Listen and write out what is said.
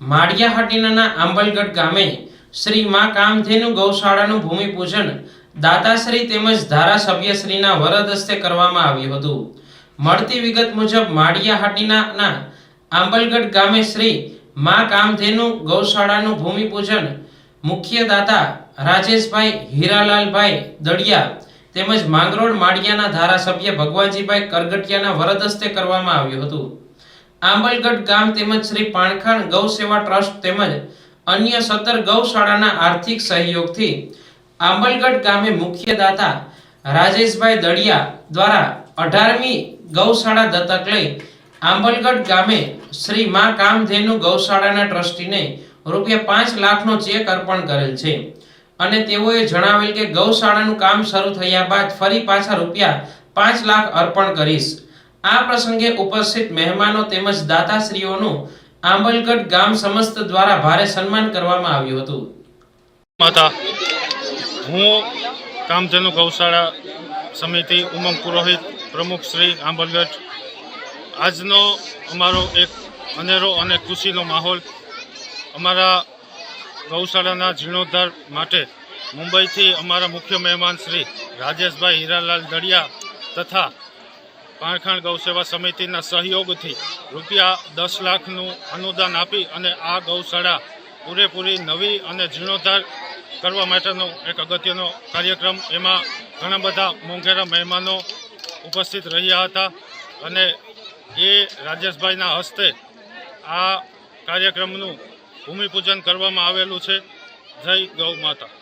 માળિયાહાટીના આંબલગઢ ગામે શ્રી માં કામધેનુ ગૌશાળાનું ભૂમિપૂજન દાતાશ્રી તેમજ ધારાસભ્યશ્રીના વરદ હસ્તે કરવામાં આવ્યું હતું। મળતી વિગત મુજબ માળિયાહાટીના આંબલગઢ ગામે શ્રી માં કામધેનુ ગૌશાળાનું ભૂમિપૂજન મુખ્ય દાતા રાજેશભાઈ હીરાલાલભાઈ દડિયા તેમજ માંગરોળ માળિયાના ધારાસભ્ય ભગવાનજીભાઈ કરગટિયાના વરદ હસ્તે કરવામાં આવ્યું હતું। આંબલગઢ ગામ તેમજ શ્રી પાણખાણ ગૌ સેવા ટ્રસ્ટ તેમજ અન્ય 17 ગૌશાળાના આર્થિક સહયોગથી આંબલગઢ ગામે મુખ્ય દાતા રાજેશભાઈ દડિયા દ્વારા 18મી ગૌશાળા દત્તક લઈ આંબલગઢ ગામે શ્રી માં કામધેનુ ગૌશાળાના ટ્રસ્ટીને ₹5 લાખનો ચેક અર્પણ કરેલ છે અને તેઓએ જણાવેલ કે ગૌશાળાનું કામ શરૂ થયા બાદ ફરી પાછા ₹5 લાખ અર્પણ કરીશ। આ પ્રસંગે ઉપસ્થિત મહેમાનો તેમજ દાતાશ્રીઓનું આંબલગઢ ગામ સમસ્ત દ્વારા ભારે સન્માન કરવામાં આવ્યું હતું। માતા હું કામધેનુ ગૌશાળા સમિતિ ઉમંગ પુરોહિત પ્રમુખ શ્રી આંબલગઢ। આજનો અમારો એક અનેરો અને ખુશીનો માહોલ અમારા ગૌશાળાના જીર્ણોદ્ધાર માટે મુંબઈથી અમારા મુખ્ય મહેમાન શ્રી રાજેશભાઈ હીરાલાલ દડિયા તથા પાણખાણ ગૌસેવા સમિતિના સહયોગથી ₹10 લાખનું અનુદાન આપી અને આ ગૌશાળા પૂરેપૂરી નવી અને જીર્ણોદ્ધાર કરવા માટેનો એક અગત્યનો કાર્યક્રમ, એમાં ઘણા બધા મોંઘેરા મહેમાનો ઉપસ્થિત રહ્યા હતા અને એ રાજેશભાઈના હસ્તે આ કાર્યક્રમનું ભૂમિપૂજન કરવામાં આવેલું છે। જય ગૌ માતા।